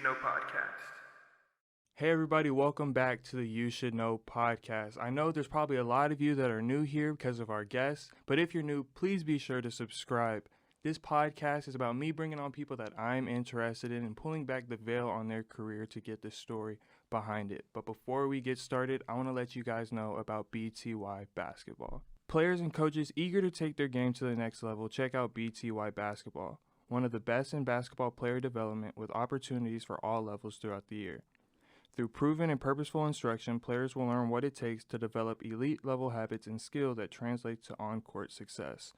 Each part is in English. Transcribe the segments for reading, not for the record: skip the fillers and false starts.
Know podcast. Hey everybody, welcome back to the You Should Know podcast. I know there's probably a lot of you that are new here because of our guests, but if you're new, please be sure to subscribe. This podcast is about me bringing on people that I'm interested in and pulling back the veil on their career to get the story behind it. But before we get started, I want to let you guys know about BTY Basketball. Players and coaches eager to take their game to the next level, check out BTY Basketball, one of the best in basketball player development with opportunities for all levels throughout the year. Through proven and purposeful instruction, players will learn what it takes to develop elite-level habits and skill that translate to on-court success.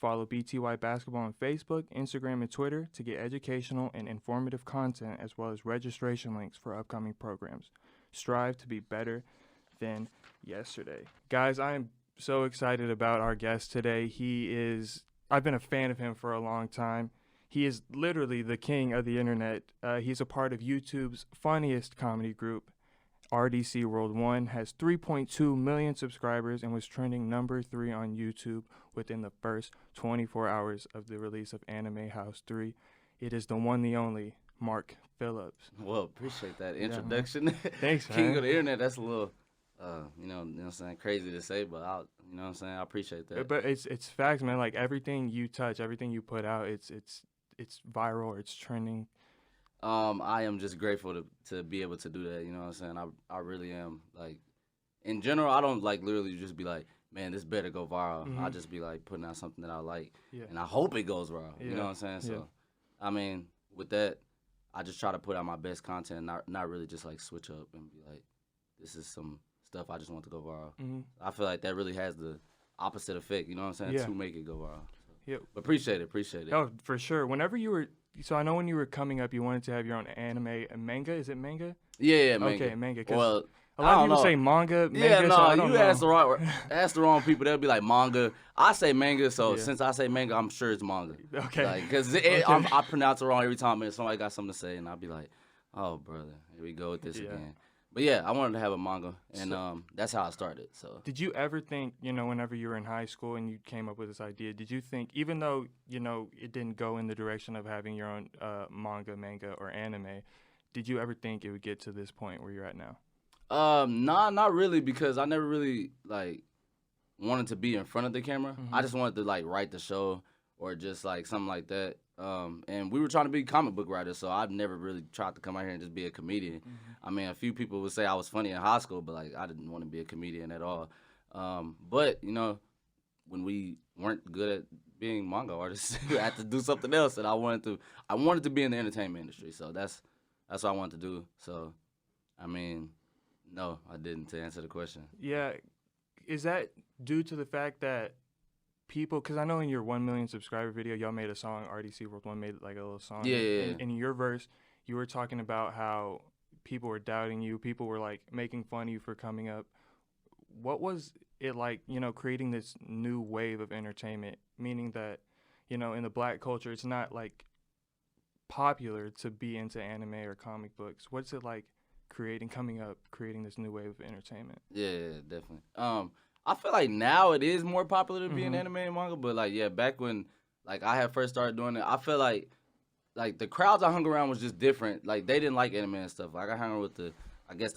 Follow BTY Basketball on Facebook, Instagram, and Twitter to get educational and informative content as well as registration links for upcoming programs. Strive to be better than yesterday. Guys, I am so excited about our guest today. I've been a fan of him for a long time. He is literally the king of the internet. He's a part of YouTube's funniest comedy group, RDCworld1, has 3.2 million subscribers and was trending number 3 on YouTube within the first 24 hours of the release of Anime House 3. It is the one, the only, Mark Phillips. Well, appreciate that introduction. Yeah, thanks, man. King of the internet, that's a little, you know what I'm saying, crazy to say, but you know what I'm saying, I appreciate that. But it's facts, man. Like everything you touch, everything you put out, it's viral or it's trending. I am just grateful to be able to do that, you know what I'm saying? I really am. Like, in general, I don't, like, literally just be like, man, this better go viral. Mm-hmm. I just be, like, putting out something that I like, Yeah. and I hope it goes viral, Yeah. you know what I'm saying? So, Yeah. I mean, with that, I just try to put out my best content, not really just, like, switch up and be like, this is some stuff I just want to go viral. Mm-hmm. I feel like that really has the opposite effect, you know what I'm saying, Yeah. to make it go viral. Yeah. But appreciate it. Oh, for sure. So I know when you were coming up, you wanted to have your own anime, manga. Is it manga? Yeah, manga. Okay, manga. 'Cause Well, a lot of people know. say manga. Yeah, so no, I don't you know. ask the wrong people. They'll be like manga. I say manga, so Yeah. since I say manga, I'm sure it's manga. Okay. Because Okay. I pronounce it wrong every time, and somebody got something to say, and I'll be like, oh, brother, here we go with this Yeah. again. But yeah, I wanted to have a manga, and that's how I started. So Did you ever think, whenever you were in high school and you came up with this idea, did you think, even though, it didn't go in the direction of having your own manga, or anime, did you ever think it would get to this point where you're at now? Nah, not really, because I never really like wanted to be in front of the camera. Mm-hmm. I just wanted to like write the show or just like something like that. And we were trying to be comic book writers, so I've never really tried to come out here and just be a comedian. Mm-hmm. I mean, a few people would say I was funny in high school, but like I didn't want to be a comedian at all. But when we weren't good at being manga artists, we had to do something else, and I wanted to be in the entertainment industry. So that's what I wanted to do. So, I mean, no, I didn't, to answer the question. Yeah. Is that due to the fact that people, because I know in your 1 million subscriber video, y'all made a song, RDCworld1 made like a little song. Yeah. In your verse, you were talking about how people were doubting you, people were like making fun of you for coming up. What was it like, creating this new wave of entertainment, meaning that, in the black culture, it's not like popular to be into anime or comic books. What's it like creating this new wave of entertainment? Yeah, definitely. I feel like now it is more popular to be in Mhm. anime and manga, but like, yeah, back when like I had first started doing it, I feel like the crowds I hung around was just different. Like they didn't like anime and stuff. Like I hung around with the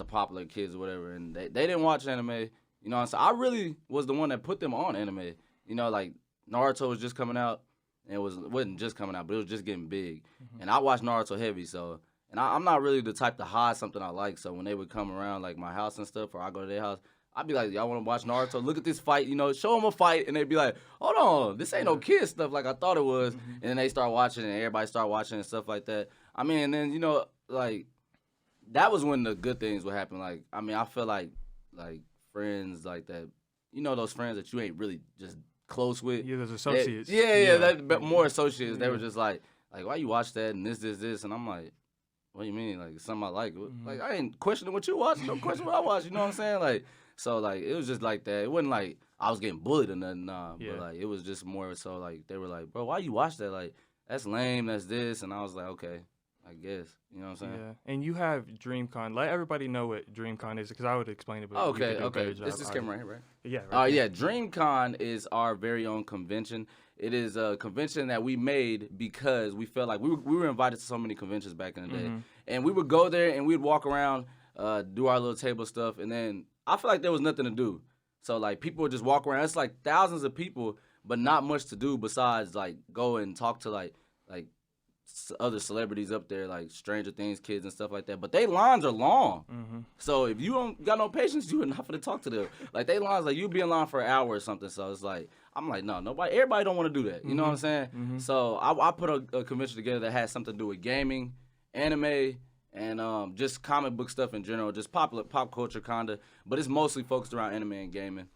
popular kids or whatever, and they didn't watch anime. You know, so I really was the one that put them on anime. You know, like Naruto was just coming out, and wasn't just coming out, but it was just getting big. Mhm. And I watched Naruto heavy, so and I'm not really the type to hide something I like. So when they would come around like my house and stuff, or I go to their house, I'd be like, y'all want to watch Naruto? Look at this fight, show them a fight, and they'd be like, hold on, this ain't no kid stuff like I thought it was. Mhm. And then they start watching, and everybody start watching and stuff like that. I mean, and then like that was when the good things would happen. Like, I mean, I feel like friends like that, those friends that you ain't really just close with. Yeah, there's associates. But more associates. They were just like, why you watch that and this, and I'm like, what do you mean? Like, something I like. Mhm. Like, I ain't questioning what you watch. No question what I watch. You know what I'm saying? Like, so, like, it was just like that. It wasn't like I was getting bullied or nothing, nah. Yeah. But, like, it was just more so, like, they were like, bro, why you watch that? Like, that's lame, that's this. And I was like, okay. I guess. You know what I'm saying? Yeah, and you have DreamCon. Let everybody know what DreamCon is, because I would explain it, but Oh, you could okay, do a okay. better job. This is camera right here, right? Yeah, right. Yeah, DreamCon is our very own convention. It is a convention that we made because we felt like we were invited to so many conventions back in the day. And we would go there and we'd walk around, do our little table stuff, and then I feel like there was nothing to do. So, like, people would just walk around. It's like thousands of people, but not much to do besides, like, go and talk to, like other celebrities up there, like Stranger Things kids and stuff like that. But they lines are long. So if you don't got no patience, you are not gonna talk to them. Like, they lines, like, you be in line for an hour or something. So it's like, I'm like, no, everybody don't want to do that. You know what I'm saying? So I put a convention together that has something to do with gaming, anime, and just comic book stuff in general, just pop culture kinda. But it's mostly focused around anime and gaming.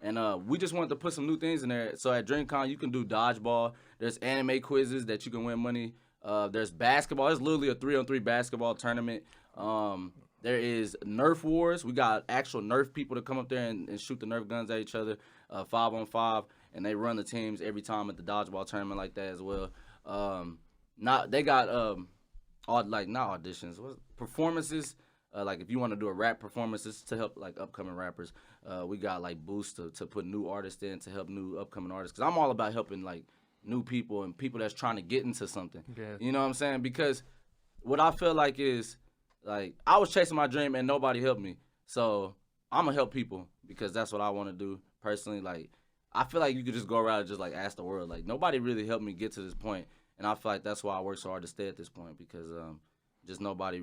And we just wanted to put some new things in there. So at DreamCon, you can do dodgeball. There's anime quizzes that you can win money. There's basketball. There's literally a 3-on-3 basketball tournament. There is Nerf Wars. We got actual Nerf people to come up there and shoot the Nerf guns at each other, 5-on-5, and they run the teams every time at the dodgeball tournament like that as well. They got not auditions, performances. Like, if you want to do a rap performances to help, like, upcoming rappers, we got, like, boosts to put new artists in to help new upcoming artists. Because I'm all about helping, like, new people and people that's trying to get into something. Yeah. You know what I'm saying? Because what I feel like is, like, I was chasing my dream and nobody helped me. So I'm going to help people because that's what I want to do personally. Like, I feel like you could just go around and just, like, ask the world. Like, nobody really helped me get to this point. And I feel like that's why I work so hard to stay at this point, because just nobody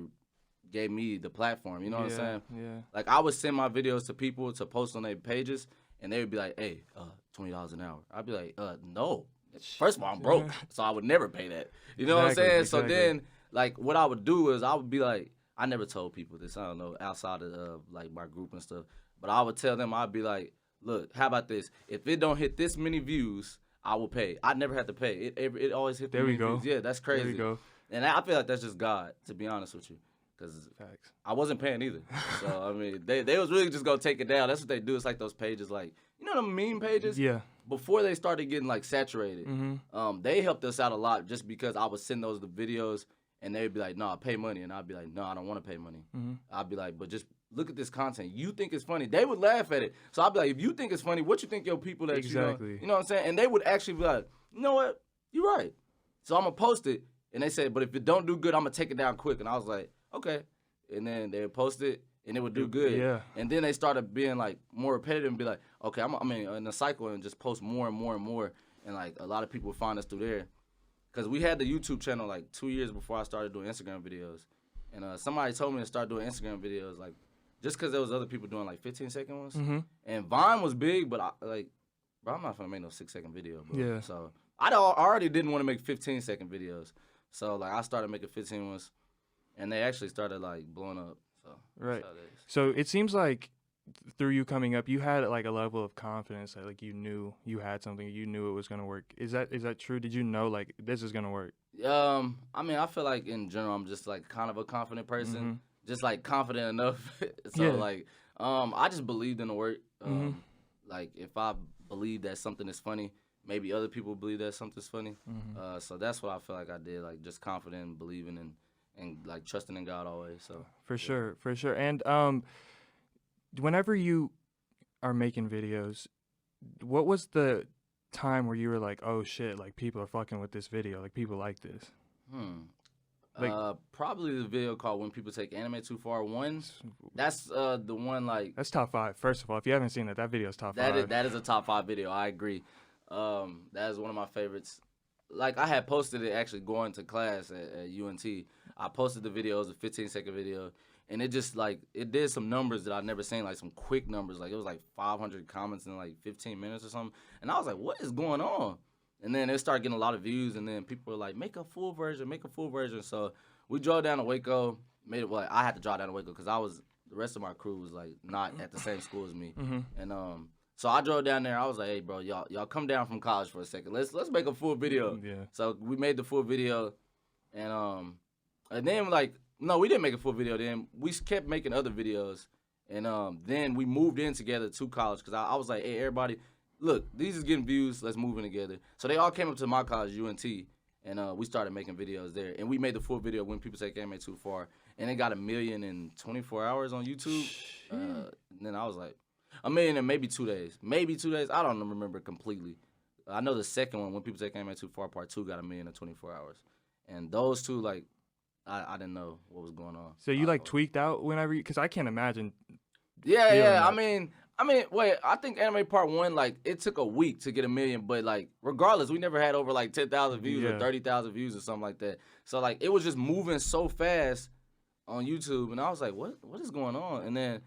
gave me the platform. You know what I'm saying? Yeah. Like, I would send my videos to people to post on their pages, and they would be like, hey, $20 an hour. I'd be like, no. First of all, I'm broke, so I would never pay that. You know what I'm saying? Exactly. So then, like, what I would do is I would be like, I never told people this, I don't know, outside of, like, my group and stuff, but I would tell them, I'd be like, look, how about this? If it don't hit this many views, I will pay. I never had to pay. It always hit the There we go. views. Yeah, that's crazy. There we go. And I feel like that's just God, to be honest with you. Because I wasn't paying either. So, I mean, they was really just going to take it down. That's what they do. It's like those pages, like, you know the meme pages? Yeah. Before they started getting, like, saturated, they helped us out a lot just because I would send those the videos, and they'd be like, no, pay money. And I'd be like, no, I don't want to pay money. I'd be like, but just look at this content. You think it's funny. They would laugh at it. So I'd be like, if you think it's funny, what you think your people that you know what I'm saying? And they would actually be like, you know what? You're right. So I'm going to post it. And they said, but if it don't do good, I'm going to take it down quick. And I was like, okay. And then they would post it, and it would do good. Yeah. And then they started being, like, more repetitive and be like, okay, I'm in a cycle and just post more and more and more. And, like, a lot of people would find us through there. Because we had the YouTube channel, like, 2 years before I started doing Instagram videos. And somebody told me to start doing Instagram videos, like, just because there was other people doing, like, 15-second ones. And Vine was big, but, I'm not going to make no 6-second video, bro. Yeah. So I already didn't want to make 15-second videos. So, like, I started making 15 ones. And they actually started, like, blowing up. So right. That's how it is. So it seems like through you coming up, you had, like, a level of confidence that, like, you knew you had something, you knew it was going to work. Is that true? Did you know, like, this is going to work? I mean, I feel like in general, I'm just, like, kind of a confident person. Just, like, confident enough. So, like, I just believed in the work. Like, if I believe that something is funny, maybe other people believe that something's funny. So that's what I feel like I did, like, just confident and believing and like trusting in God always. So for sure. And whenever you are making videos, what was the time where you were like, oh shit, like people are fucking with this video, like people like this? Like, probably the video called "When People Take Anime Too Far." That's the one, like, that's top 5. First of all, if you haven't seen it, that video is top 5. That is a top 5 video. I agree. That is one of my favorites. Like, I had posted it actually going to class at UNT. I posted the video. It was a 15-second video. And it just, like, it did some numbers that I'd never seen, like some quick numbers. Like, it was like 500 comments in like 15 minutes or something. And I was like, what is going on? And then it started getting a lot of views. And then people were like, make a full version. So we drove down to Waco. I had to drive down to Waco because the rest of my crew was, like, not at the same school as me. And so I drove down there. I was like, hey, bro, y'all come down from college for a second. Let's make a full video. Yeah. So we made the full video. And then, like, no, we didn't make a full video then. We kept making other videos. And then we moved in together to college because I was like, hey, everybody, look, these is getting views. Let's move in together. So they all came up to my college, UNT. and we started making videos there. And we made the full video When People Say Anime Too Far, and it got 1 million in 24 hours on YouTube. And then I was like, 1 million in maybe 2 days. Maybe 2 days. I don't remember completely. I know the second one, When People Say Anime Too Far, Part 2, got 1 million in 24 hours. And those two, like, I didn't know what was going on. So you like tweaked out whenever because I can't imagine. Yeah. that. I mean, wait. I think Anime Part 1, like, it took a week to get 1 million, but like, regardless, we never had over like 10,000 views or 30,000 views or something like that. So like, it was just moving so fast on YouTube, and I was like, what is going on? And then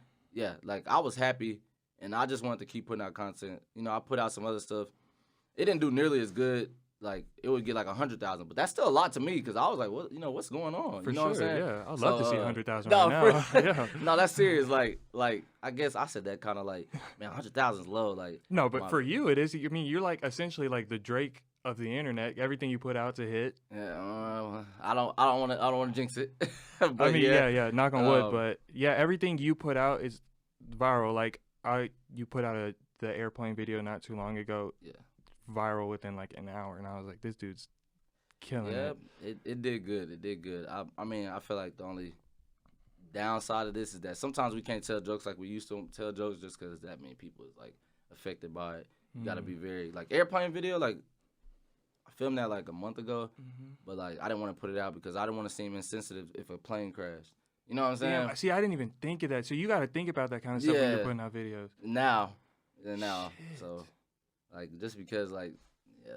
like I was happy, and I just wanted to keep putting out content. You know, I put out some other stuff. It didn't do nearly as good. Like, it would get like 100,000, but that's still a lot to me because I was like, what? You know, what's going on? For you know sure, what I'm saying? yeah. I'd love to see 100,000 no, right now. Yeah. No, that's serious. Like I guess I said that kind of like, man, 100,000 is low. Like, no, but for you, it is. I mean, you're like essentially like the Drake of the internet. Everything you put out to hit. Yeah, I don't want to jinx it. But I mean, yeah, knock on wood, but yeah, everything you put out is viral. Like you put out the airplane video not too long ago. Yeah. Viral within like an hour, and I was like, this dude's killing it. Yeah, it did good. It did good. I mean, I feel like the only downside of this is that sometimes we can't tell jokes like we used to tell jokes just because that many people is like affected by it. You gotta be very like airplane video. Like I filmed that like a month ago, but like I didn't want to put it out because I didn't want to seem insensitive if a plane crashed. You know what I'm saying? Yeah, see, I didn't even think of that. So you got to think about that kind of stuff when you're putting out videos. Now. So. Like, just because, like,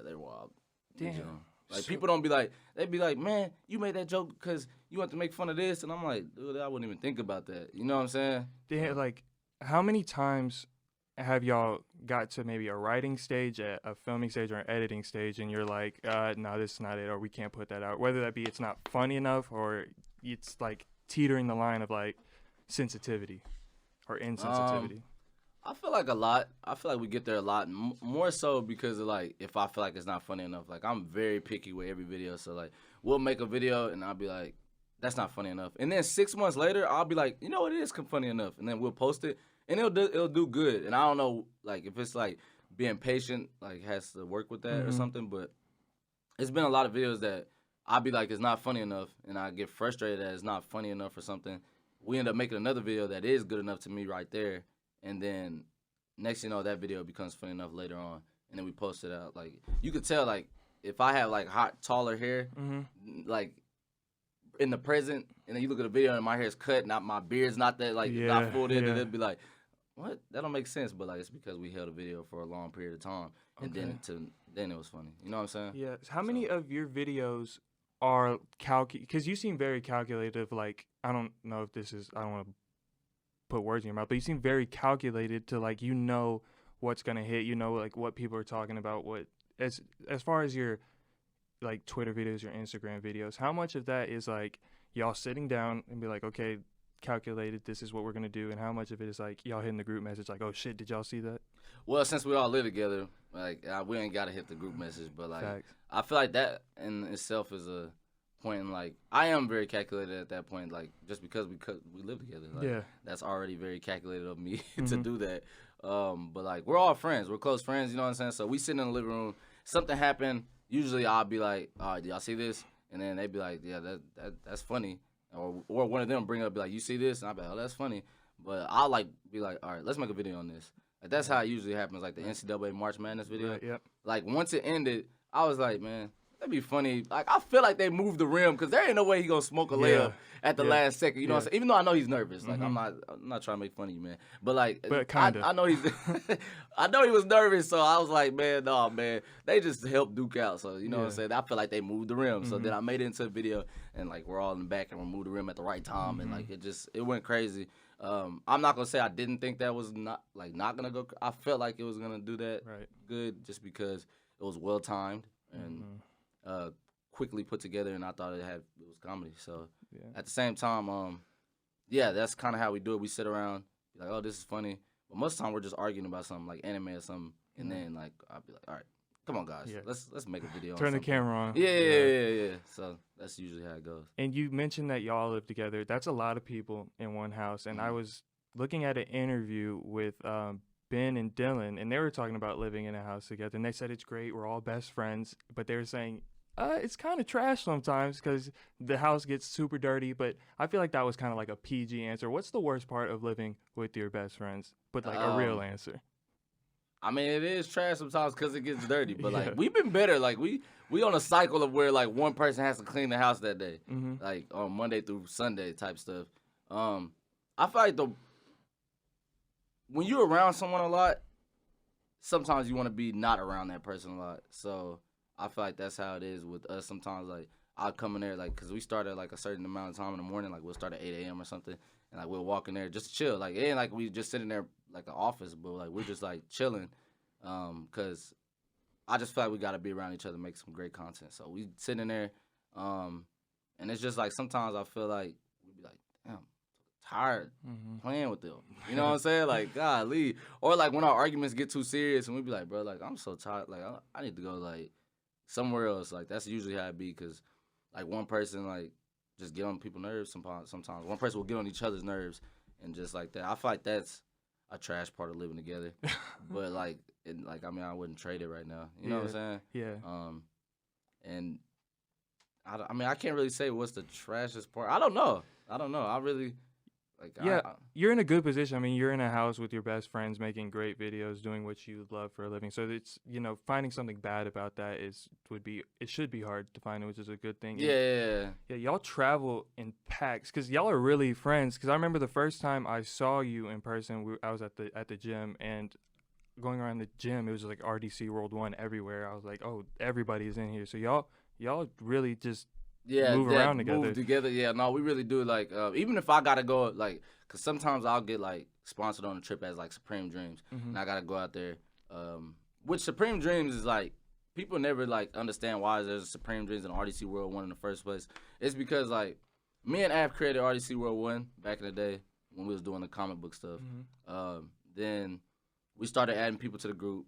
they're wild. Damn. You know? Like, people don't be like, they be like, man, you made that joke because you want to make fun of this. And I'm like, dude, I wouldn't even think about that. You know what I'm saying? Damn, like, how many times have y'all got to maybe a writing stage, a filming stage, or an editing stage, and you're like, no, this is not it, or we can't put that out? Whether that be it's not funny enough, or it's, like, teetering the line of, like, sensitivity or insensitivity. I feel like a lot. I feel like we get there a lot, more so because of like if I feel like it's not funny enough. Like I'm very picky with every video, so like we'll make a video and I'll be like, that's not funny enough. And then 6 months later, I'll be like, you know, it is funny enough, and then we'll post it and it'll do good. And I don't know like if it's like being patient like has to work with that or something, but it's been a lot of videos that I'll be like it's not funny enough, and I get frustrated that it's not funny enough or something. We end up making another video that is good enough to me right there. And then next you know, that video becomes funny enough later on. And then we post it out. Like, you could tell, like, if I have, like, hot, taller hair, like, in the present, and then you look at the video and my hair's cut, not my beard's not that, like, not full in, and it'd be like, what? That don't make sense. But, like, it's because we held a video for a long period of time. And then it was funny. You know what I'm saying? Yeah. How many of your videos are because you seem very calculative. Like, I don't know if this is, I don't want to put words in your mouth, but you seem very calculated to like, you know what's gonna hit, you know, like what people are talking about, what as far as your like Twitter videos, your Instagram videos, how much of that is like y'all sitting down and be like, okay, calculated, this is what we're gonna do, and how much of it is like y'all hitting the group message like, oh shit, did y'all see that? Well, since we all live together, like we ain't gotta hit the group message, but like facts. I feel like that in itself is a point in like I am very calculated at that point, like just because we live together, like, that's already very calculated of me to do that. But like we're all friends, we're close friends, you know what I'm saying? So we sit in the living room, something happened, usually I'll be like, all right, do y'all see this? And then they'd be like, yeah, that's funny, or one of them bring up, be like, you see this? And I'll be like, oh, that's funny. But I'll like be like, all right, let's make a video on this. Like, that's how it usually happens, like the NCAA March Madness video. Right, like once it ended, I was like, man, that'd be funny. Like, I feel like they moved the rim because there ain't no way he gonna smoke a layup at the last second. You know what I'm saying? Even though I know he's nervous. Like, I'm not trying to make fun of you, man. But like, I know he's, I know he was nervous. So I was like, man, no, man. They just helped Duke out. So you know what I'm saying? I feel like they moved the rim. So then I made it into a video, and like we're all in the back and we moved the rim at the right time, and like it went crazy. I'm not gonna say I didn't think that was not gonna go. I felt like it was gonna do that good just because it was well timed and. Quickly put together, and I thought it was comedy. So at the same time, that's kind of how we do it. We sit around, be like, oh, this is funny. But most of the time, we're just arguing about something like anime or something, and then like I'll be like, all right, come on, guys, let's make a video. Turn the camera on. Yeah. So that's usually how it goes. And you mentioned that y'all live together. That's a lot of people in one house. And I was looking at an interview with Ben and Dylan, and they were talking about living in a house together. And they said it's great. We're all best friends. But they were saying It's kind of trash sometimes because the house gets super dirty, but I feel like that was kind of like a PG answer. What's the worst part of living with your best friends? But like a real answer. I mean, it is trash sometimes because it gets dirty, but Yeah. like we've been better. Like we on a cycle of where like one person has to clean the house that day, Mm-hmm. like on Monday through Sunday type stuff. I feel like when you're around someone a lot, sometimes you want to be not around that person a lot. So I feel like that's how it is with us. Sometimes like I'll come in there like because we start at like a certain amount of time in the morning, like we'll start at 8 a.m. or something, and like we'll walk in there just to chill. Like it ain't like we just sitting there like an office, but like we're just like chilling, because I just feel like we gotta be around each other, make some great content. So we sitting in there, and it's just like sometimes I feel like we be like, damn, tired playing with them. You know what I'm saying? Like, golly. Or like when our arguments get too serious and we be like, bro, like I'm so tired. Like I need to go like somewhere else. Like that's usually how it be because like one person like just get on people's nerves sometimes. One person will get on each other's nerves and just like that. I feel like that's a trash part of living together. But like, I mean, I wouldn't trade it right now. You know what I'm saying? Yeah. And I mean, I can't really say what's the trashiest part. I don't know. I really like. Yeah, you're in a good position. I mean, you're in a house with your best friends, making great videos, doing what you love for a living. So it's finding something bad about that it should be hard to find, which is a good thing. Yeah. Yeah, y'all travel in packs because y'all are really friends. Because I remember the first time I saw you in person, I was at the gym and going around the gym, it was like RDCworld1 everywhere. I was like, oh, everybody's in here. So y'all really just move around together. Move together. Yeah, no, we really do. Like, even if I gotta go, like, cause sometimes I'll get like sponsored on a trip as like Supreme Dreams, and I gotta go out there. Which Supreme Dreams is like, people never like understand why there's a Supreme Dreams and RDC World 1 in the first place. It's because like me and Av created RDC World 1 back in the day when we was doing the comic book stuff. Then we started adding people to the group.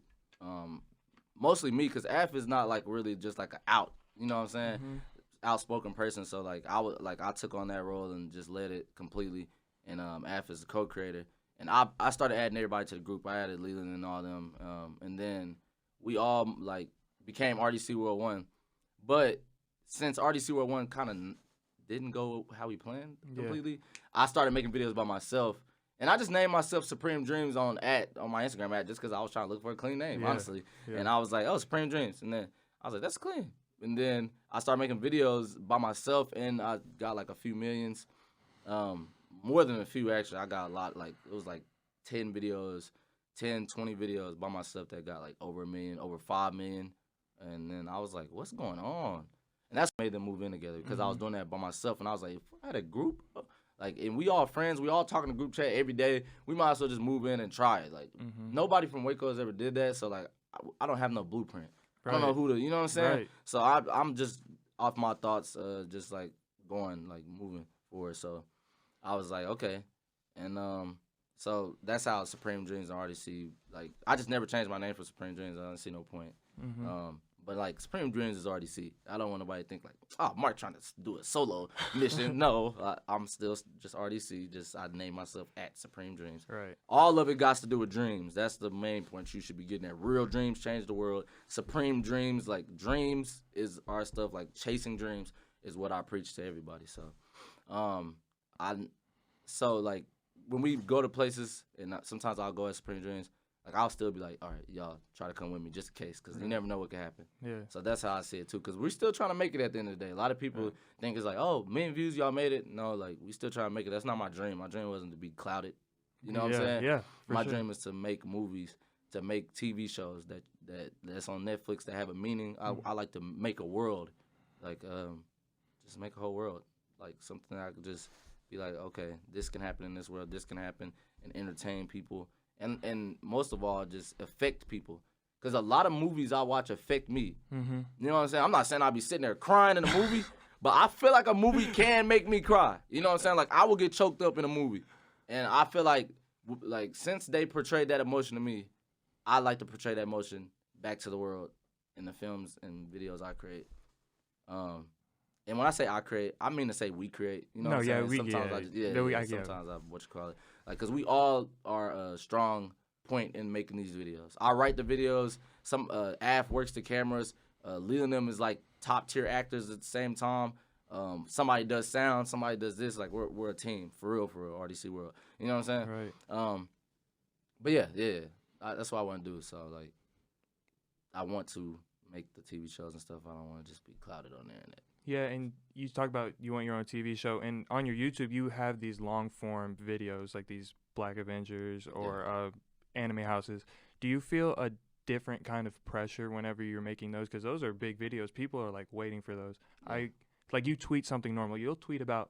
Mostly me, cause Af is not like really just like an out. You know what I'm saying? Outspoken person, so like I took on that role and just led it completely, and Af is the co-creator, and I started adding everybody to the group. I added Leland and all them, and then we all like became RDC World 1, but since RDC World 1 kind of didn't go how we planned completely, I started making videos by myself, and I just named myself Supreme Dreams on my Instagram just because I was trying to look for a clean name, honestly, and I was like, oh, Supreme Dreams, and then I was like, that's clean. And then I started making videos by myself, and I got like a few millions. More than a few, actually. I got a lot. Like, it was like 10, 20 videos by myself that got like over 1 million, over 5 million. And then I was like, what's going on? And that's what made them move in together because I was doing that by myself. And I was like, if I had a group, like, and we all friends, we all talk in the group chat every day, we might as well just move in and try it. Like, nobody from Waco has ever did that. So, like, I don't have no blueprint. I don't know who to, you know what I'm saying? Right. So I'm just off my thoughts, just like going, like moving forward. So I was like, okay. And so that's how Supreme Dreams and RDC, like, I just never changed my name for Supreme Dreams. I don't see no point. But like Supreme Dreams is RDC. I don't want nobody to think like, oh, Mark trying to do a solo mission. No, I'm still just RDC. Just I named myself at Supreme Dreams. Right. All of it got to do with dreams. That's the main point you should be getting at. Real dreams change the world. Supreme Dreams, like dreams is our stuff. Like chasing dreams is what I preach to everybody. So, like when we go to places and sometimes I'll go at Supreme Dreams. Like, I'll still be like, all right, y'all, try to come with me just in case, because you never know what can happen. Yeah. So that's how I see it, too, because we're still trying to make it at the end of the day. A lot of people think it's like, oh, 1 million views, y'all made it. No, like, we still trying to make it. That's not my dream. My dream wasn't to be clouded. You know what I'm saying? Yeah, my dream is to make movies, to make TV shows that's on Netflix that have a meaning. I like to make a world, like, just make a whole world. Like, something I could just be like, okay, this can happen in this world, this can happen, and entertain people. And most of all, just affect people. Because a lot of movies I watch affect me. You know what I'm saying? I'm not saying I'll be sitting there crying in a movie, but I feel like a movie can make me cry. You know what I'm saying? Like, I will get choked up in a movie. And I feel like since they portrayed that emotion to me, I like to portray that emotion back to the world in the films and videos I create. And when I say I create, I mean to say we create. You know what I'm saying? Sometimes I what you call it. Like, because we all are a strong point in making these videos. I write the videos. Some Af works the cameras. Leland them is like top tier actors at the same time. Somebody does sound, somebody does this. Like we're a team for real, RDC World. You know what I'm saying? Right. But yeah, that's what I want to do. So like, I want to make the TV shows and stuff. I don't want to just be clouded on the internet. Yeah, and you talk about you want your own TV show, and on your YouTube you have these long form videos like these Black Avengers or anime houses. Do you feel a different kind of pressure whenever you're making those? Because those are big videos. People are like waiting for those. Yeah. Like you tweet something normal. You'll tweet about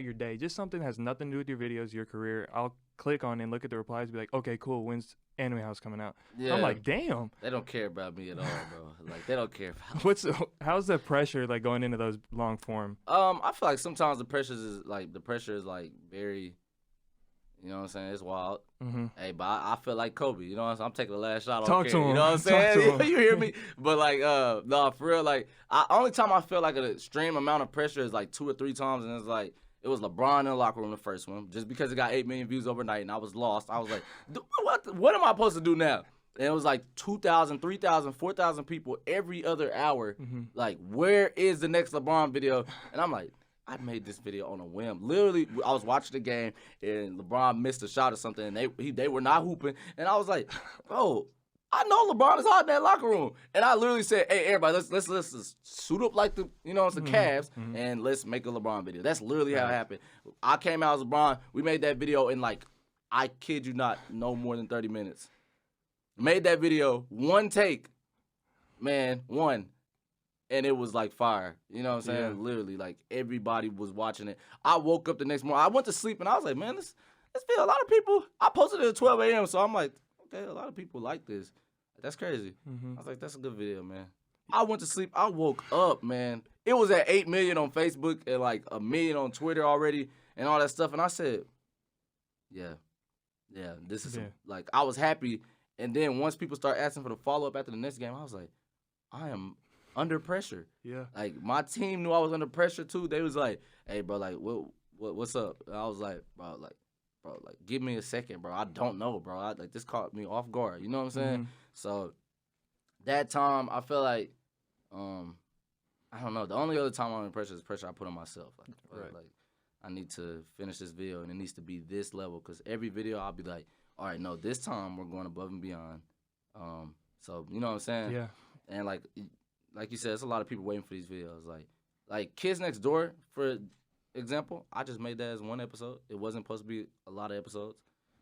your day, just something that has nothing to do with your videos, your career. I'll click on it and look at the replies and be like, okay, cool, when's Anime House coming out? Yeah. I'm like, damn. They don't care about me at all, bro. Like, they don't care about me. How's the pressure like going into those long form? I feel like sometimes the pressure is very, you know what I'm saying? It's wild. Mm-hmm. Hey, but I feel like Kobe. You know what I'm saying? I'm taking the last shot. Talk to him. You know what I'm saying? Talk to him. You hear me? But like, no, for real. Like, only time I feel like an extreme amount of pressure is like 2 or 3 times, and it's like it was LeBron in the locker room the first one, just because it got 8 million views overnight, and I was lost. I was like, what am I supposed to do now? And it was like 2,000, 3,000, 4,000 people every other hour. Mm-hmm. Like, where is the next LeBron video? And I'm like, I made this video on a whim. Literally, I was watching the game, and LeBron missed a shot or something, and they were not hooping. And I was like, bro, I know LeBron is hot in that locker room. And I literally said, hey, everybody, let's just suit up like the Cavs, and let's make a LeBron video. That's literally how it happened. I came out as LeBron. We made that video in, like, I kid you not, no more than 30 minutes. Made that video, one take, man, one. And it was like fire. You know what I'm saying? Yeah. Literally, like, everybody was watching it. I woke up the next morning. I went to sleep, and I was like, man, this video, a lot of people. I posted it at 12 a.m., so I'm like, okay, a lot of people like this. That's crazy. Mm-hmm. I was like, that's a good video, man. I went to sleep. I woke up, man. It was at 8 million on Facebook and like 1 million on Twitter already and all that stuff. And I said, yeah, this is like, I was happy. And then once people start asking for the follow-up after the next game, I was like, I am under pressure. Yeah. Like, my team knew I was under pressure too. They was like, hey, bro, like, what's up? And I was like, bro, give me a second, bro. I don't know, bro. Like, this caught me off guard. You know what I'm saying? Mm-hmm. So that time, I feel like, I don't know. The only other time I'm under pressure is pressure I put on myself. Like, I need to finish this video, and it needs to be this level. Because every video, I'll be like, all right, no, this time we're going above and beyond. So, you know what I'm saying? Yeah. And, like you said, there's a lot of people waiting for these videos. Like Kids Next Door, for example, I just made that as 1 episode. It wasn't supposed to be a lot of episodes.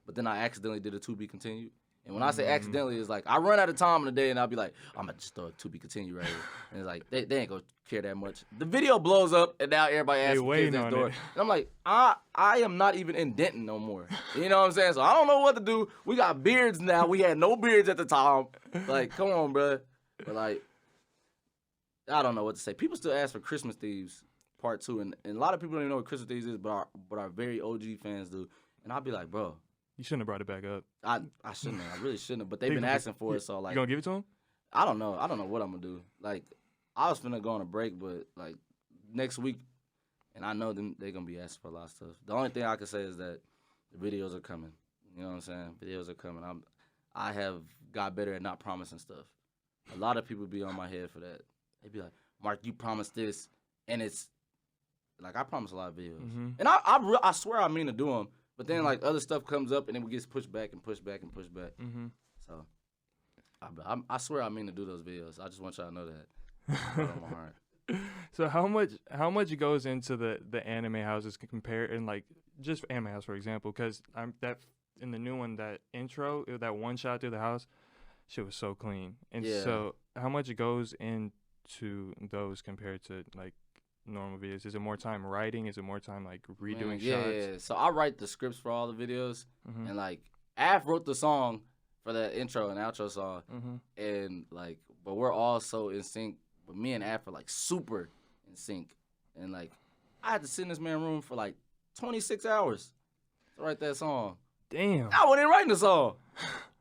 But then I accidentally did a to be continued. And when I say accidentally, it's like I run out of time in the day, and I'll be like, I'm going to just throw a to be continued right here. And it's like, they ain't going to care that much. The video blows up, and now everybody asks for Kids Next Door. And I'm like, I am not even in Denton no more. You know what I'm saying? So I don't know what to do. We got beards now. We had no beards at the time. Like, come on, bro. But, like, I don't know what to say. People still ask for Christmas Thieves Part 2, and a lot of people don't even know what Christmas Thieves is, but our very OG fans do. And I'll be like, bro, you shouldn't have brought it back up. I shouldn't have. I really shouldn't have. But they've been asking for it, so like. You gonna give it to them? I don't know. I don't know what I'm gonna do. Like, I was finna go on a break, but like next week, and I know they're gonna be asking for a lot of stuff. The only thing I can say is that the videos are coming. You know what I'm saying? Videos are coming. I have got better at not promising stuff. A lot of people be on my head for that. They be like, Mark, you promised this, and it's like I promise a lot of videos, and I swear I mean to do them. But then, like, other stuff comes up, and then it gets pushed back and pushed back and pushed back. Mm-hmm. So, I swear I mean to do those videos. I just want y'all to know that. On my heart. So how much goes into the anime houses compared, and like just Anime House for example? Because that in the new one, that intro, that one shot through the house, shit was so clean. And so how much goes into those compared to like normal videos? Is it more time writing? Is it more time like redoing shots? Yeah. So I write the scripts for all the videos, and like Af wrote the song for the intro and outro song, and like, but we're all so in sync. But me and Af are like super in sync, and like I had to sit in this man's room for like 26 hours to write that song. Damn. I wasn't writing the song.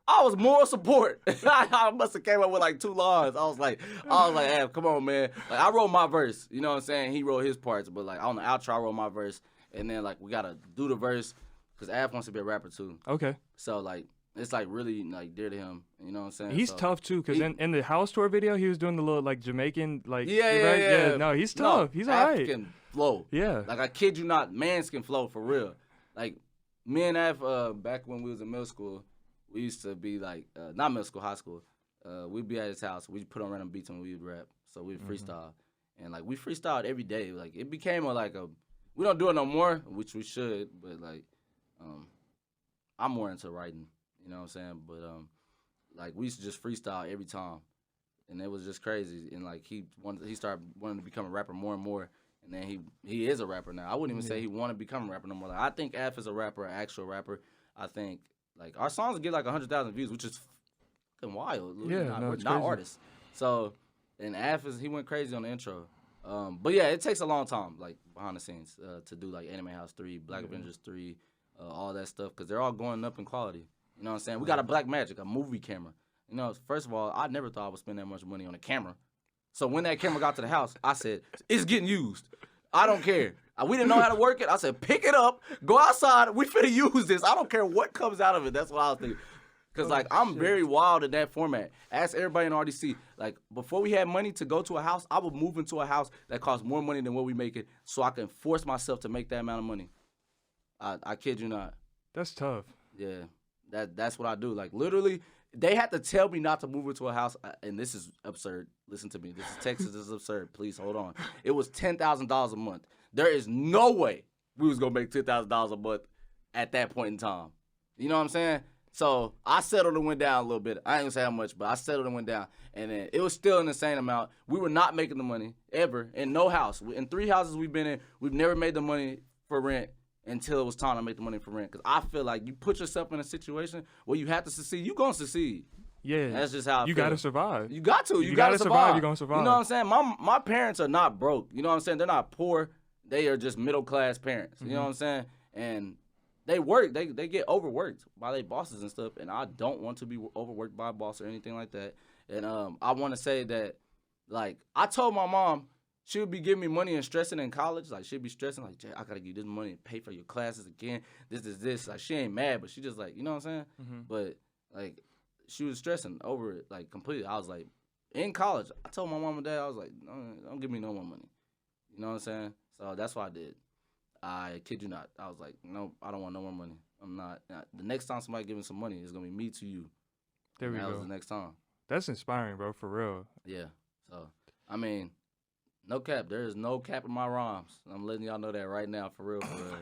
I was moral support. I must have came up with like 2 lines. I was like, Av, come on, man. Like, I wrote my verse. You know what I'm saying? He wrote his parts. But like on the outro, I wrote my verse. And then like we gotta do the verse because Av wants to be a rapper too. Okay. So like it's like really like dear to him. You know what I'm saying? He's tough too, cause in the house tour video he was doing the little like Jamaican like yeah. No, he's tough. He's alright. African flow. Yeah. Like I kid you not, man's can flow for real. Like me and Af, back when we was in middle school, we used to be like not middle school, high school. We'd be at his house. We'd put on random beats and we'd rap. So we'd freestyle, and like we freestyled every day. Like it became we don't do it no more, which we should, but like I'm more into writing. You know what I'm saying? But like we used to just freestyle every time, and it was just crazy. And like he started wanting to become a rapper more and more, and then he is a rapper now. I wouldn't even say he wanted to become a rapper no more. Like I think Af is a rapper, an actual rapper. I think like our songs get like 100,000 views, which is fucking wild. Yeah, we're it's not crazy. artists. So and Af he went crazy on the intro. But yeah, it takes a long time, like behind the scenes, to do like Anime House 3, Black Avengers 3, all that stuff, because they're all going up in quality. You know what I'm saying? We got a Black Magic, a movie camera. You know, first of all, I never thought I would spend that much money on a camera. So when that camera got to the house, I said, it's getting used. I don't care. We didn't know how to work it. I said, pick it up, go outside, we finna use this. I don't care what comes out of it. That's what I was thinking. Because, like, I'm very wild in that format. Ask everybody in RDC. Like, before we had money to go to a house, I would move into a house that costs more money than what we make it so I can force myself to make that amount of money. I kid you not. That's tough. Yeah, that's what I do. Like, literally, they had to tell me not to move into a house, and this is absurd. Listen to me. This is Texas. This is absurd. Please, hold on. It was $10,000 a month. There is no way we was going to make $10,000 a month at that point in time. You know what I'm saying? So I settled and went down a little bit. I ain't gonna say how much, but I settled and went down. And then it was still an insane amount. We were not making the money ever in no house. In 3 houses we've been in, we've never made the money for rent until it was time to make the money for rent. Because I feel like you put yourself in a situation where you have to succeed, you're gonna succeed. Yeah. That's just how I feel. You gotta survive. You got to. You gotta gotta survive. You're gonna survive. You know what I'm saying? My parents are not broke. You know what I'm saying? They're not poor. They are just middle class parents. You know what I'm saying? And they work. They get overworked by their bosses and stuff, and I don't want to be overworked by a boss or anything like that. And I want to say that, like, I told my mom she would be giving me money and stressing in college. Like, she'd be stressing, like, Jay, I got to give you this money and pay for your classes again. This. Like, she ain't mad, but she just, like, you know what I'm saying? But, like, she was stressing over it, like, completely. I was, like, in college, I told my mom and dad, I was like, no, don't give me no more money. You know what I'm saying? So that's what I did. I kid you not. I was like, no, I don't want no more money. I'm not. The next time somebody gives me some money, it's going to be me to you. There we go. That was the next time. That's inspiring, bro, for real. Yeah. So, I mean, no cap. There is no cap in my rhymes. I'm letting y'all know that right now, for real, for real.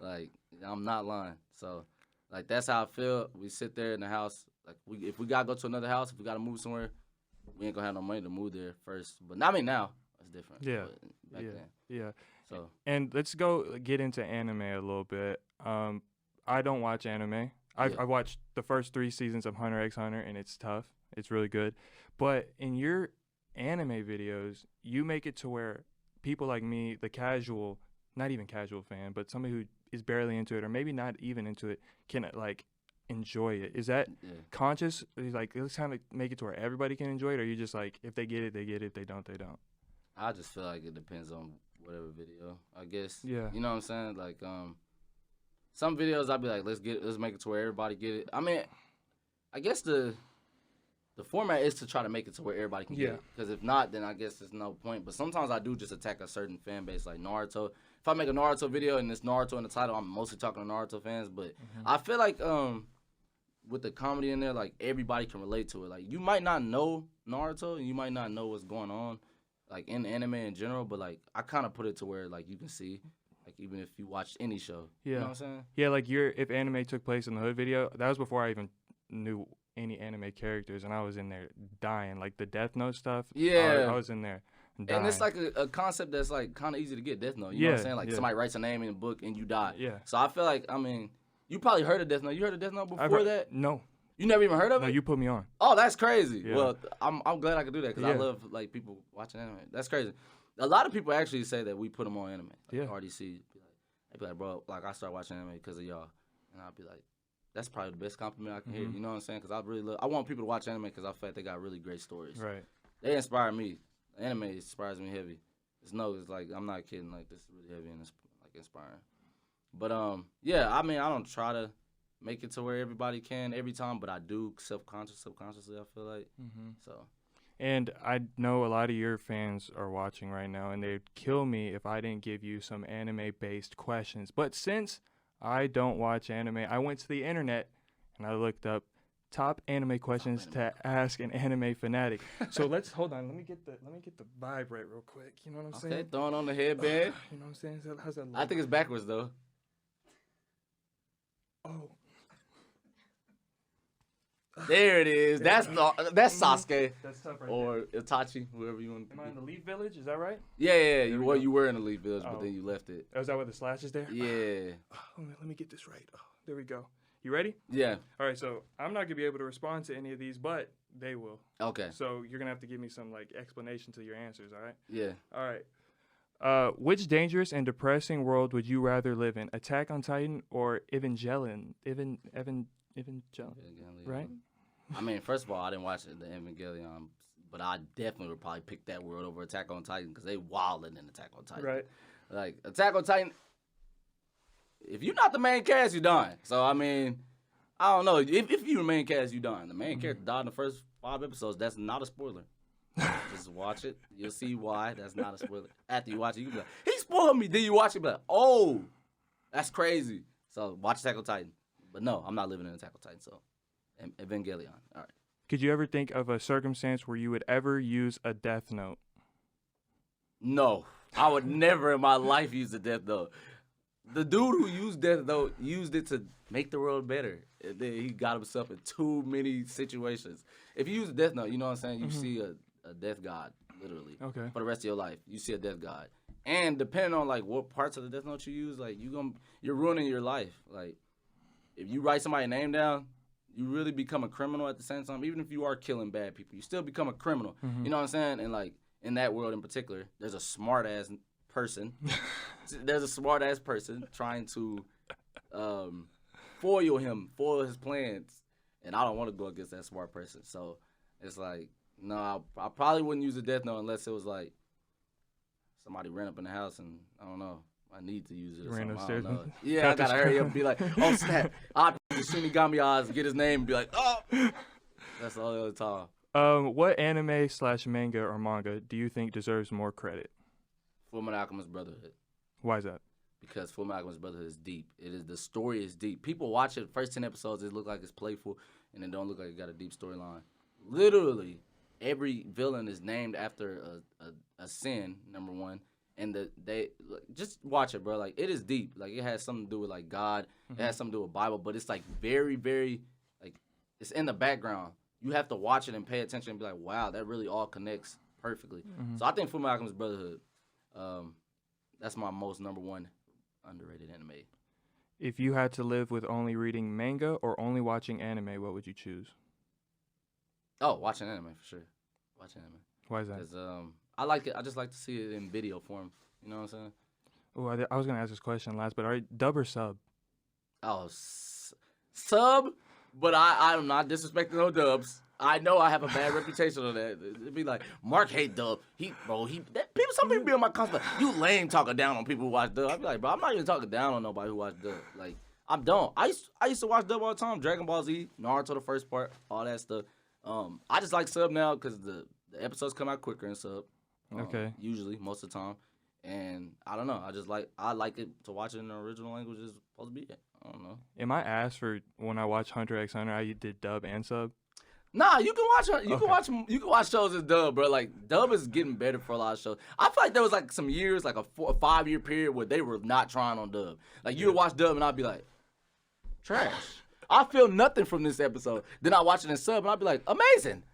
Like, I'm not lying. So, like, that's how I feel. We sit there in the house. Like, if we got to go to another house, if we got to move somewhere, we ain't going to have no money to move there first. But not me now. It's different. Yeah. But back then. Yeah. So. And let's go get into anime a little bit. I don't watch anime. I watched the first 3 seasons of Hunter x Hunter, and it's tough. It's really good. But in your anime videos, you make it to where people like me, the casual, not even casual fan, but somebody who is barely into it or maybe not even into it, can, like, enjoy it. Is that conscious? Like, let's kind of make it to where everybody can enjoy it, or you just, like, if they get it, they get it. If they don't, they don't? I just feel like it depends on whatever video, I guess. Yeah. You know what I'm saying? Like, some videos I'd be like, let's make it to where everybody get it. I mean, I guess the format is to try to make it to where everybody can get it. Because if not, then I guess there's no point. But sometimes I do just attack a certain fan base, like Naruto. If I make a Naruto video and it's Naruto in the title, I'm mostly talking to Naruto fans. But I feel like with the comedy in there, like, everybody can relate to it. Like, you might not know Naruto and you might not know what's going on, like, in anime in general, but, like, I kind of put it to where, like, you can see, like, even if you watch any show. Yeah. You know what I'm saying? Yeah, like, if anime took place in the Hood video, that was before I even knew any anime characters, and I was in there dying. Like, the Death Note stuff, I was in there dying. And it's, like, a concept that's, like, kind of easy to get, Death Note. You know what I'm saying? Like, somebody writes a name in a book and you die. Yeah. So I feel like, I mean, you probably heard of Death Note. You heard of Death Note before that? No. You never even heard of it? No, you put me on. Oh, that's crazy. Yeah. Well, I'm glad I could do that because I love, like, people watching anime. That's crazy. A lot of people actually say that we put them on anime. Like, RDC, they be like, bro, like, I started watching anime because of y'all. And I'll be like, that's probably the best compliment I can hear. You know what I'm saying? Because I want people to watch anime because I feel like they got really great stories. Right. They inspire me. Anime inspires me heavy. It's like, I'm not kidding. Like, this is really heavy and it's, like, inspiring. But, yeah, I mean, I don't try to make it to where everybody can every time, but I do subconsciously, I feel like. So. And I know a lot of your fans are watching right now, and they'd kill me if I didn't give you some anime-based questions. But since I don't watch anime, I went to the internet and I looked up top anime questions to ask an anime fanatic. So hold on. Let me get the vibe right real quick. You know what I'm saying? Okay, throwing on the headband. You know what I'm saying? How's that look? I think it's backwards though. Oh. There it is. That's Sasuke. That's tough right or Itachi, whoever you want to be. Am I in the Leaf Village? Is that right? Yeah. You were in the Leaf Village, but then you left it. Oh, is that where the slash is there? Yeah. Let me get this right. Oh, there we go. You ready? Yeah. All right, so I'm not going to be able to respond to any of these, but they will. Okay. So you're going to have to give me some, explanation to your answers, all right? Yeah. All right. Which dangerous and depressing world would you rather live in? Attack on Titan or Evangelion? Evangelion, right? I mean, first of all, I didn't watch the Evangelion, but I definitely would probably pick that world over Attack on Titan because they wildin' in Attack on Titan. Right. Like, Attack on Titan, if you're not the main cast, you're done. So, I mean, I don't know. If you're the main cast, you're done. The main character died in the first 5 episodes. That's not a spoiler. Just watch it. You'll see why. That's not a spoiler. After you watch it, you'll be like, he spoiled me. Then you watch it, be like, oh, that's crazy. So, watch Attack on Titan. But no, I'm not living in Attack on Titan, so. Evangelion. All right. Could you ever think of a circumstance where you would ever use a death note? No. I would never in my life use a death note. The dude who used death note used it to make the world better. And then he got himself in too many situations. If you use a death note, you know what I'm saying? You see a death god, literally. Okay. For the rest of your life. You see a death god. And depending on what parts of the death note you use, you're ruining your life. Like, if you write somebody's name down, you really become a criminal at the same time. Even if you are killing bad people, you still become a criminal. You know what I'm saying? And in that world in particular, there's a smart ass person. There's a smart ass person trying to foil his plans, and I don't want to go against that smart person. So it's like, no, I probably wouldn't use a death note unless it was like somebody ran up in the house and I don't know. I need to use it or something. I don't know. Yeah, I gotta hurry up and be like, oh snap! I'll Shinigami eyes, get his name and be like, oh. That's all the other time. What anime/manga or manga do you think deserves more credit? Fullmetal Alchemist Brotherhood. Why is that? Because Fullmetal Alchemist Brotherhood is deep. The story is deep. People watch it, first 10 episodes, it look like it's playful, and it don't look like it got a deep storyline. Literally, every villain is named after a sin, number one. And just watch it, bro. Like, it is deep. Like, it has something to do with, God. It has something to do with Bible. But it's, very, very, it's in the background. You have to watch it and pay attention and be like, wow, that really all connects perfectly. So I think Fullmetal Alchemist Brotherhood, that's my most number one underrated anime. If you had to live with only reading manga or only watching anime, what would you choose? Oh, watching anime, for sure. Watching anime. Why is that? Because, I like it. I just like to see it in video form. You know what I'm saying? Oh, I was going to ask this question last, but all right, dub or sub? Oh, sub, but I'm not disrespecting no dubs. I know I have a bad reputation on that. It'd be like, Mark hate dub. Some people be on my comments like, you lame talking down on people who watch dub. I'd be like, bro, I'm not even talking down on nobody who watch dub. Like, I don't. I used to watch dub all the time. Dragon Ball Z, Naruto, the first part, all that stuff. I just like sub now because the episodes come out quicker in sub. Okay. Usually, most of the time. And I don't know. I like it to watch it in the original language is supposed to be it. I don't know. Am I asked for when I watch Hunter x Hunter, I did dub and sub? Nah, you can watch shows as dub, bro. Like, dub is getting better for a lot of shows. I feel like there was some years, a 5-year period where they were not trying on dub. Like, you would watch dub and I'd be like, trash. I feel nothing from this episode. Then I watch it in sub and I'd be like, amazing.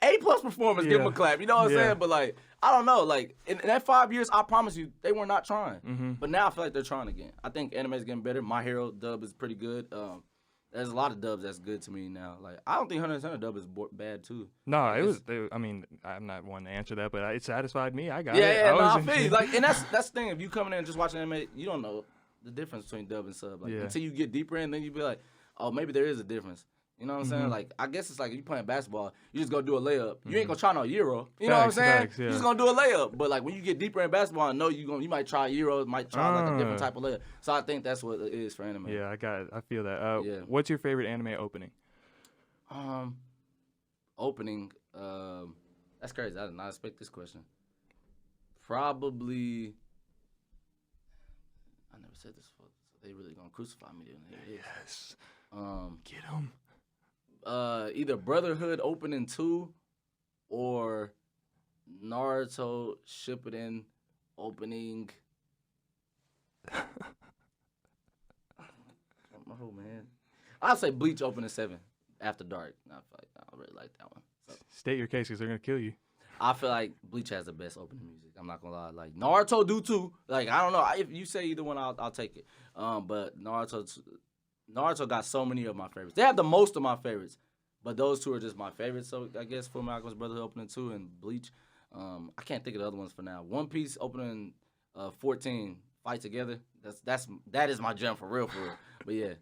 A+ performance, give them a clap. You know what I'm saying? But I don't know. In that 5 years, I promise you, they were not trying. But now I feel like they're trying again. I think anime is getting better. My Hero dub is pretty good. There's a lot of dubs that's good to me now. I don't think Hunter x Hunter dub is bad too. No, I mean, I'm not one to answer that, but it satisfied me. I got it. I feel you. And that's the thing. If you coming in and just watching anime, you don't know the difference between dub and sub. Until you get deeper in, then you be like, oh, maybe there is a difference. You know what I'm saying? Like, I guess it's like you playing basketball, you just go do a layup. You ain't gonna try no Euro. You know what I'm saying? Facts, yeah. You just gonna do a layup. But like when you get deeper in basketball, I know you might try Euro, might try like a different type of layup. So I think that's what it is for anime. Yeah, I got it. I feel that. Yeah. What's your favorite anime opening? Opening. That's crazy. I did not expect this question. Probably. I never said this before, so they really gonna crucify me. Yes. Get him. Either Brotherhood opening 2 or Naruto Shippuden opening. Oh man, I'll say Bleach opening 7 after dark. I really like that one. So. State your case because they're gonna kill you. I feel like Bleach has the best opening music. I'm not gonna lie. Like Naruto do too. Like I don't know if you say either one, I'll take it. But Naruto got so many of my favorites. They have the most of my favorites, but those two are just my favorites. So I guess Full Metal Alchemist Brotherhood opening 2 and Bleach. I can't think of the other ones for now. One Piece opening 14 Fight Together. That is my gem for real. But yeah,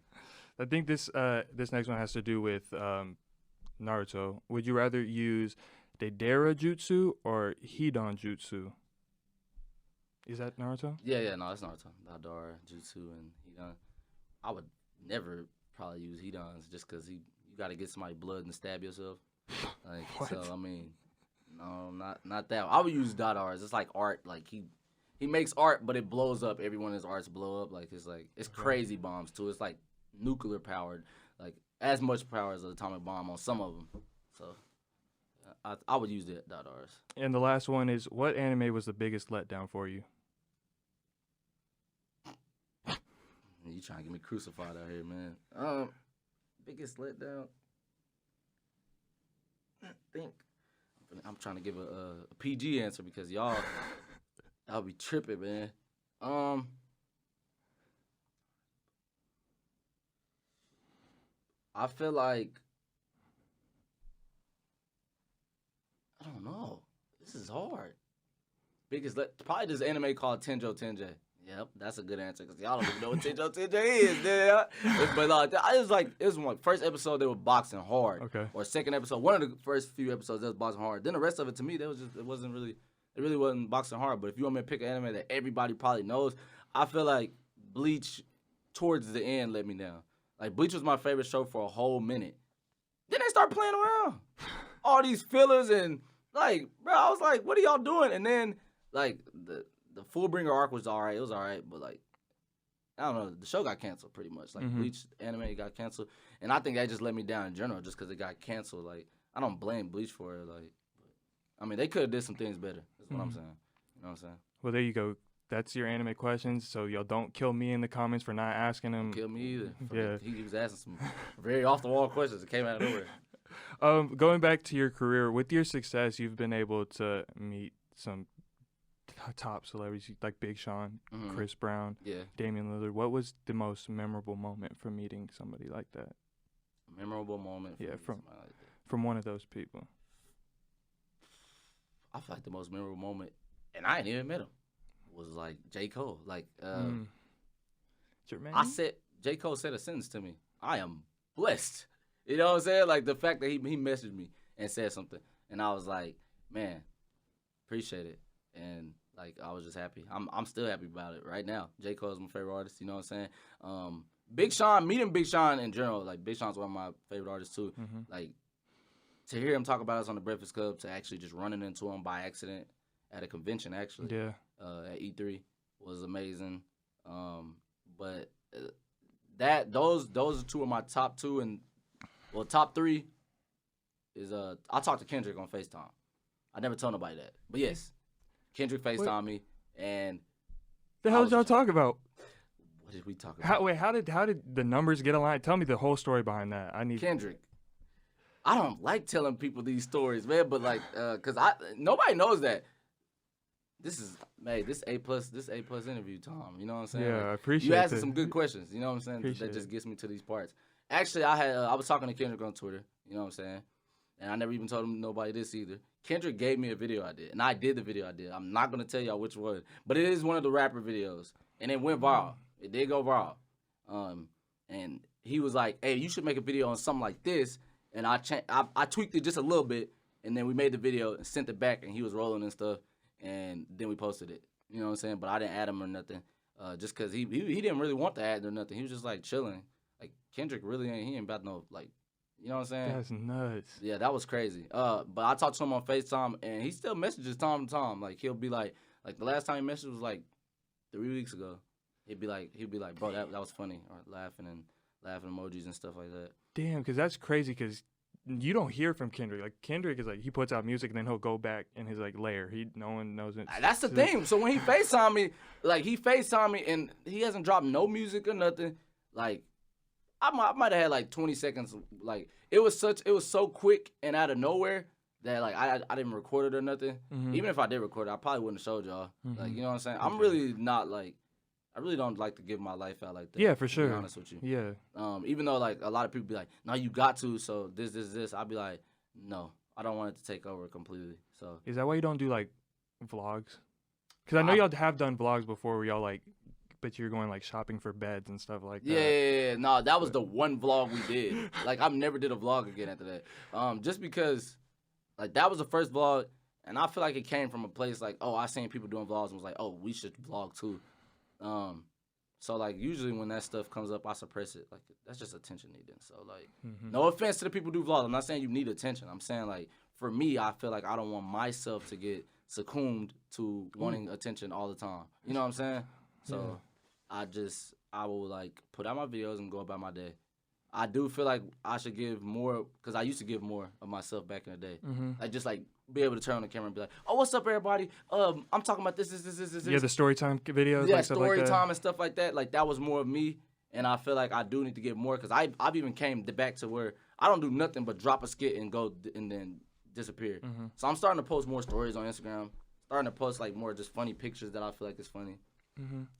I think this next one has to do with Naruto. Would you rather use Deidara Jutsu or Hidan Jutsu? Is that Naruto? Yeah, no, that's Naruto. Deidara Jutsu and Hidan. I would never probably use Hidan's just because you got to get somebody blood and stab yourself. Like, so I mean, no, not that. I would use Deidara's. It's like art. Like he makes art, but it blows up. Every one of his arts blow up. Like it's crazy bombs too. It's like nuclear powered. Like as much power as an atomic bomb on some of them. So I would use the Deidara's. And the last one is, what anime was the biggest letdown for you? You trying to get me crucified out here, man. Biggest letdown. I think I'm trying to give a PG answer because y'all be tripping, man. I feel like I don't know. This is hard. Probably this anime called Tenjo Tenge. Yep, that's a good answer because y'all don't even know what Tenjo Tenge is, yeah. But it was one first episode they were boxing hard. Okay. Or second episode, one of the first few episodes they was boxing hard. Then the rest of it to me, it really wasn't boxing hard. But if you want me to pick an anime that everybody probably knows, I feel like Bleach towards the end let me down. Like Bleach was my favorite show for a whole minute. Then they start playing around. All these fillers and like, bro, I was like, what are y'all doing? And then like the Fullbringer arc was alright. It was alright, but like, I don't know. The show got canceled pretty much. Like Bleach anime got canceled, and I think that just let me down in general, just because it got canceled. Like, I don't blame Bleach for it. Like, I mean, they could have did some things better. That's what I'm saying. You know what I'm saying? Well, there you go. That's your anime questions. So y'all don't kill me in the comments for not asking him. Don't kill me either. Yeah, he was asking some very off the wall questions that came out of nowhere. Going back to your career, with your success, you've been able to meet some top celebrities like Big Sean, Chris Brown, Damian Lillard. What was the most memorable moment from meeting somebody like that? Memorable moment? From one of those people. I feel like the most memorable moment, and I ain't even met him, was like J. Cole. Like, J. Cole said a sentence to me. I am blessed. You know what I'm saying? Like the fact that he messaged me and said something, and I was like, man, appreciate it. And like I was just happy. I'm still happy about it right now. J. Cole is my favorite artist. You know what I'm saying? Big Sean, meeting Big Sean in general, like Big Sean's one of my favorite artists too. Like to hear him talk about us on the Breakfast Club, to actually just running into him by accident at a convention, actually, at E3 was amazing. But those are two of my top two, and well, top three is I talked to Kendrick on FaceTime. I never told nobody that, but yes. Kendrick FaceTimed me, and the hell did y'all talk about? What did we talk about? How did the numbers get aligned? Tell me the whole story behind that. I need Kendrick. I don't like telling people these stories, man, but like, cause nobody knows that. This is this A+ interview, Tom. You know what I'm saying? Yeah, like, I appreciate it. You asking some good questions. You know what I'm saying? Appreciate that just gets me to these parts. Actually, I was talking to Kendrick on Twitter. You know what I'm saying? And I never even told nobody this either. Kendrick gave me a video I did, and I did the video I did. I'm not going to tell y'all which one, but it is one of the rapper videos, and it went viral. It did go viral. And he was like, hey, you should make a video on something like this. And I tweaked it just a little bit, and then we made the video and sent it back, and he was rolling and stuff, and then we posted it. You know what I'm saying? But I didn't add him or nothing, just because he didn't really want to add or nothing. He was just, like, chilling. Like, Kendrick really ain't about no, like, you know what I'm saying? That's nuts. Yeah, that was crazy. But I talked to him on FaceTime, and he still messages time to time. Like, he'll be like the last time he messaged was, like, 3 weeks ago. He'd be like, bro, that was funny, or laughing emojis and stuff like that. Damn, because that's crazy, because you don't hear from Kendrick. Like, Kendrick is like, he puts out music and then he'll go back in his, like, lair. No one knows it. That's the thing. So when he FaceTime me, and he hasn't dropped no music or nothing. Like, I might have had, like, 20 seconds. Like, it was so quick and out of nowhere that, like, I didn't record it or nothing. Mm-hmm. Even if I did record it, I probably wouldn't have showed y'all. Mm-hmm. Like, you know what I'm saying? I'm really not, like, I really don't like to give my life out like that. Yeah, for sure. To be honest with you. Yeah. Even though, like, a lot of people be like, no, you got to, so this. I'll be like, no, I don't want it to take over completely. So is that why you don't do, like, vlogs? Because I know y'all have done vlogs before where y'all, like, but you're going, like, shopping for beds and stuff like that. Yeah. No, that was the one vlog we did. Like, I never did a vlog again after that. Just because, like, that was the first vlog, and I feel like it came from a place like, oh, I seen people doing vlogs and was like, oh, we should vlog too. So, like, usually when that stuff comes up, I suppress it. Like, that's just attention needing. So, like, no offense to the people who do vlogs. I'm not saying you need attention. I'm saying, like, for me, I feel like I don't want myself to get succumbed to wanting attention all the time. You know what I'm saying? So, I will, like, put out my videos and go about my day. I do feel like I should give more, because I used to give more of myself back in the day. I just, like, be able to turn on the camera and be like, oh, what's up, everybody? I'm talking about this. Yeah, the story time videos. Yeah, like story like time and stuff like that. Like, that was more of me, and I feel like I do need to get more, because I've even came back to where I don't do nothing but drop a skit and go and then disappear. So I'm starting to post more stories on Instagram, starting to post, like, more just funny pictures that I feel like is funny.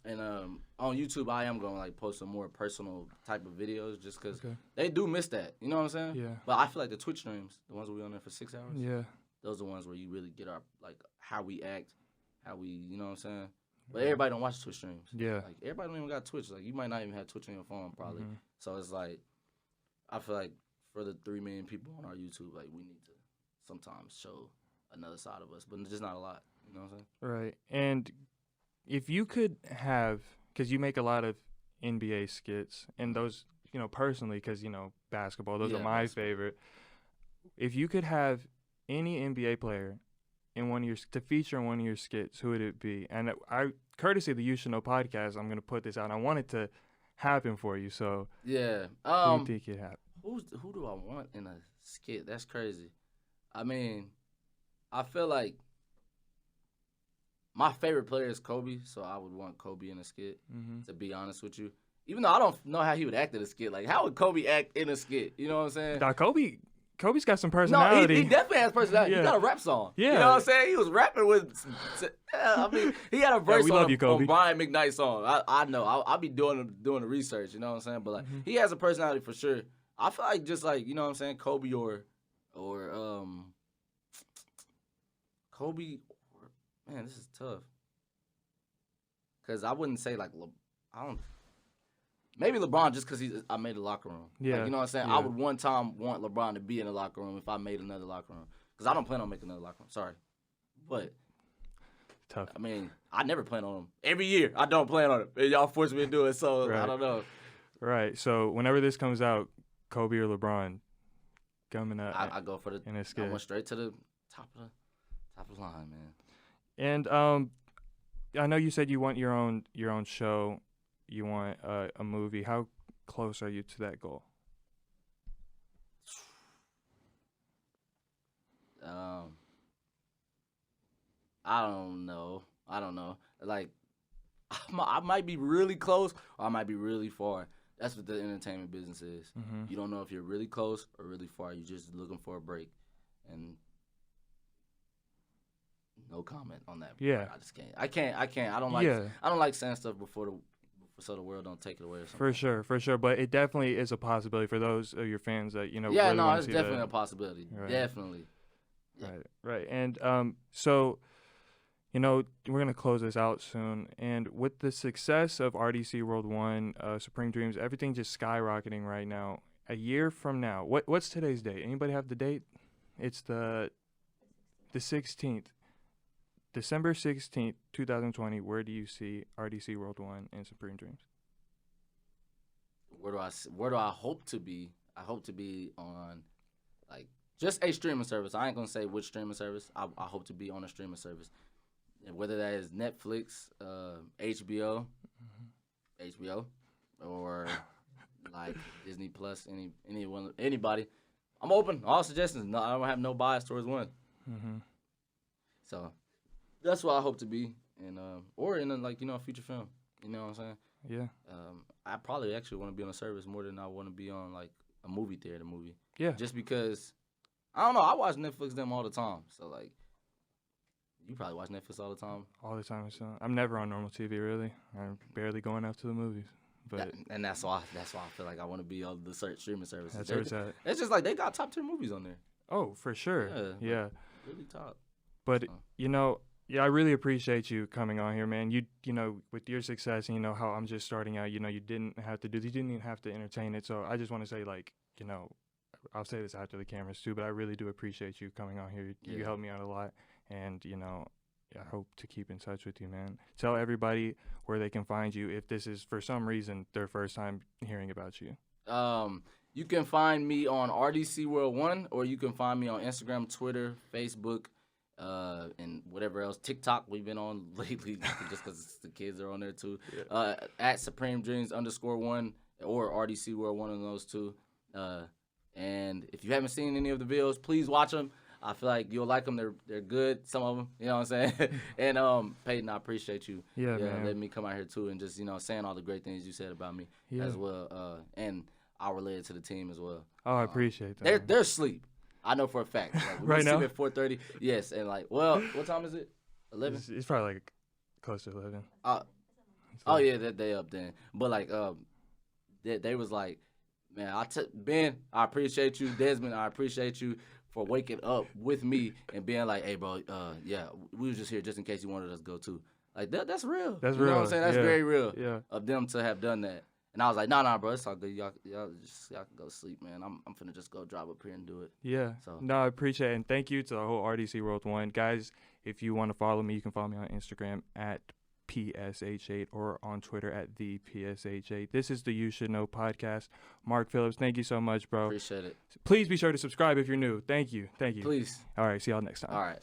And on YouTube, I am going to, like, post some more personal type of videos just because they do miss that. You know what I'm saying? Yeah. But I feel like the Twitch streams, the ones where we on there for 6 hours, yeah, those are the ones where you really get our, like, how we act, how we, you know what I'm saying? But everybody don't watch Twitch streams. Yeah. Like, everybody don't even got Twitch. Like, you might not even have Twitch on your phone, probably. So it's like, I feel like for the 3 million people on our YouTube, like, we need to sometimes show another side of us, but just not a lot. You know what I'm saying? Right. And if you could have, because you make a lot of NBA skits, and those, you know, personally, because, you know, basketball, those are my favorite. If you could have any NBA player in one of your to feature in one of your skits, who would it be? And I, courtesy of the You Should Know podcast, I'm gonna put this out. I want it to happen for you. So yeah, who do you think it happen? Who do I want in a skit? That's crazy. I mean, I feel like my favorite player is Kobe, so I would want Kobe in a skit. To be honest with you, even though I don't know how he would act in a skit. Like, how would Kobe act in a skit? You know what I'm saying? Now, Kobe's got some personality. No, he definitely has personality. Yeah. He got a rap song. Yeah. You know what I'm saying? He was rapping with, I mean, he had a verse on Brian McKnight's song. I know. I'll be doing the research, you know what I'm saying? But, like, he has a personality for sure. I feel like just, like, you know what I'm saying, Kobe or man, this is tough. Because I wouldn't say, like, maybe LeBron, just because I made the locker room. Yeah. Like, you know what I'm saying? Yeah. I would one time want LeBron to be in the locker room if I made another locker room. Because I don't plan on making another locker room. Sorry. But, tough. I mean, I never plan on him. Every year, I don't plan on it. And y'all force me to do it, so I don't know. Right. So, whenever this comes out, Kobe or LeBron coming up. I go for in a skit. I went straight to the top of the line, man. And I know you said you want your own show. You want a movie. How close are you to that goal? I don't know. Like, I might be really close or I might be really far. That's what the entertainment business is. You don't know if you're really close or really far. You're just looking for a break. And no comment on that. Yeah. I just can't. I can't. I don't like saying stuff so the world don't take it away or something. For sure. But it definitely is a possibility for those of your fans that, you know, yeah, really no, want it's to see definitely a possibility. Right. Definitely. Yeah. Right. And so, You know, we're going to close this out soon. And with the success of RDCworld1, Supreme Dreams, everything just skyrocketing right now. A year from now, what's today's date? Anybody have the date? It's the 16th. December 16th, 2020. Where do you see RDCworld1 and Supreme Dreams? Where do I hope to be? I hope to be on, like, just a streaming service. I ain't gonna say which streaming service. I hope to be on a streaming service, and whether that is Netflix, HBO, or like Disney Plus, anybody. I'm open. All suggestions. No, I don't have no bias towards one. Mm-hmm. So that's what I hope to be, and or in a feature film. You know what I'm saying? Yeah. I probably actually want to be on a service more than I want to be on like a movie theater movie. Yeah. Just because, I don't know, I watch Netflix them all the time. So like, you probably watch Netflix all the time. All the time. So I'm never on normal TV really. I'm barely going out to the movies. But and that's why I feel like I want to be on the streaming services. That's where it's at. It's just like they got top 10 movies on there. Oh, for sure. Yeah. Really top. But you know, yeah, I really appreciate you coming on here, man. You know, with your success, and you know how I'm just starting out. You know, you didn't even have to entertain it. So I just want to say, like, you know, I'll say this after the cameras too, but I really do appreciate you coming on here. Yeah. You helped me out a lot, and you know, I hope to keep in touch with you, man. Tell everybody where they can find you if this is for some reason their first time hearing about you. You can find me on RDCworld1, or you can find me on Instagram, Twitter, Facebook, and whatever else. TikTok we've been on lately just because the kids are on there too. Yeah. At Supreme Dreams _1 or RDCworld1 on those two. And if you haven't seen any of the videos, please watch them. I feel like you'll like them. They're good, some of them. You know what I'm saying? And Peyton, I appreciate you. Yeah, man. Letting me come out here too and just saying all the great things you said about me as well. And I'll relate it to the team as well. Oh, I appreciate that. They're asleep. I know for a fact. Like, right now? At 4:30. Yes, and like, well, what time is it? 11. It's probably like close to 11. Oh yeah, they up then. But like, they was like, man, Ben, I appreciate you. Desmond, I appreciate you for waking up with me and being like, hey, bro, yeah, we was just here just in case you wanted us to go too. Like that's real. That's real. You know what I'm saying? That's very real. Yeah. Of them to have done that. And I was like, nah, bro, it's all good. Y'all can go to sleep, man. I'm finna just go drive up here and do it. Yeah. So. No, I appreciate it. And thank you to the whole RDCworld1. Guys, if you want to follow me, you can follow me on Instagram at PSH8 or on Twitter at ThePSH8. This is the You Should Know podcast. Mark Phillips, thank you so much, bro. Appreciate it. Please be sure to subscribe if you're new. Thank you. Please. All right, see y'all next time. All right.